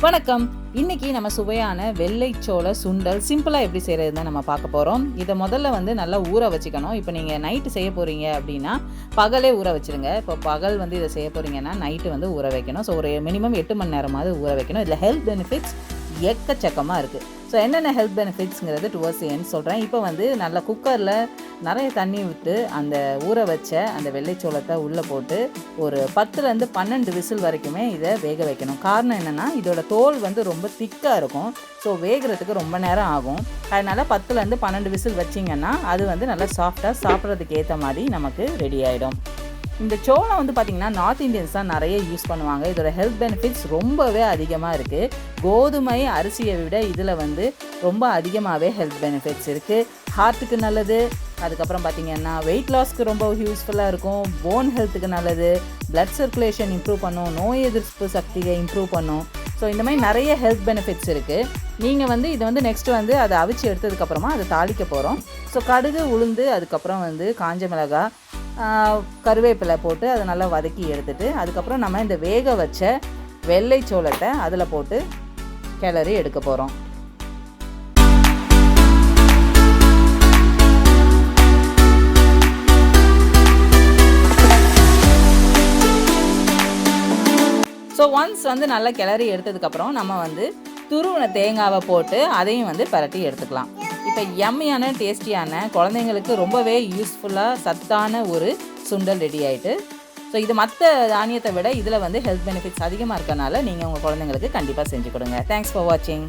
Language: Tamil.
வணக்கம். இன்னைக்கு நம்ம சுவையான வெள்ளைச்சோள சுண்டல் சிம்பிளாக எப்படி செய்கிறதுன்னு நம்ம பார்க்க போகிறோம். இதை முதல்ல நல்லா ஊற வச்சுக்கணும். இப்போ நீங்கள் நைட்டு செய்ய போகிறீங்க அப்படின்னா பகலே ஊற வச்சுருங்க. இப்போ பகல் இதை செய்ய போகிறீங்கன்னா நைட்டு ஊற வைக்கணும். ஸோ ஒரு மினிமம் 8 மணி நேரமாவது ஊற வைக்கணும். இதில் ஹெல்த் பெனிஃபிட்ஸ் எக்கச்சக்கமாக இருக்குது. ஸோ என்னென்ன ஹெல்த் பெனிஃபிட்ஸுங்கிறது டுவர்ட்ஸ் எண்ட் சொல்கிறேன். இப்போ நல்லா குக்கரில் நிறைய தண்ணி விட்டு அந்த ஊற வச்ச அந்த வெள்ளைச்சோளத்தை உள்ளே போட்டு ஒரு 10லேருந்து 12 விசில் வரைக்குமே இதை வேக வைக்கணும். காரணம் என்னென்னா இதோட தோல் ரொம்ப திக்காக இருக்கும். ஸோ வேகிறதுக்கு ரொம்ப நேரம் ஆகும். அதனால் 10லேருந்து 12 விசில் வச்சிங்கன்னா அது நல்லா சாஃப்டாக சாப்பிட்றதுக்கு ஏற்ற மாதிரி நமக்கு ரெடி ஆகிடும். இந்த சோளம் பார்த்திங்கன்னா நார்த் இந்தியன்ஸ் தான் நிறைய யூஸ் பண்ணுவாங்க. இதோட ஹெல்த் பெனிஃபிட்ஸ் ரொம்பவே அதிகமாக இருக்குது. கோதுமை அரிசியை விட இதில் ரொம்ப அதிகமாகவே ஹெல்த் பெனிஃபிட்ஸ் இருக்குது. ஹார்ட்டுக்கு நல்லது. அதுக்கப்புறம் பார்த்திங்கன்னா வெயிட் லாஸ்க்கு ரொம்ப யூஸ்ஃபுல்லாக இருக்கும். போன் ஹெல்த்துக்கு நல்லது. பிளட் சர்க்குலேஷன் இம்ப்ரூவ் பண்ணும். நோய் எதிர்ப்பு சக்தியை இம்ப்ரூவ் பண்ணும். ஸோ இந்த மாதிரி நிறைய ஹெல்த் பெனிஃபிட்ஸ் இருக்குது. நீங்கள் இது நெக்ஸ்ட்டு அதை அவிச்சு எடுத்ததுக்கப்புறமா அதை தாளிக்க போகிறோம். ஸோ கடுகு, உளுந்து, அதுக்கப்புறம் காஞ்ச மிளகாய், கருவேப்பிலை போட்டு அதை நல்லா வதக்கி எடுத்துட்டு அதுக்கப்புறம் நம்ம இந்த வேக வச்ச வெள்ளை சோளத்தை அதில் போட்டு கிளறி எடுக்க போகிறோம். ஸோ ஒன்ஸ் நல்லா கிளறி எடுத்ததுக்கப்புறம் நம்ம துருவின தேங்காவை போட்டு அதையும் பரட்டி எடுத்துக்கலாம். இப்போ யம்மியான டேஸ்டியான குழந்தைங்களுக்கு ரொம்பவே யூஸ்ஃபுல்லாக சத்தான ஒரு சுண்டல் ரெடி ஆகிட்டு. ஸோ இது மற்ற தானியத்தை விட இதில் ஹெல்த் பெனிஃபிட்ஸ் அதிகமாக இருக்கனால நீங்கள் உங்கள் குழந்தைங்களுக்கு கண்டிப்பாக செஞ்சு கொடுங்க. தேங்க்ஸ் ஃபார் வாட்சிங்.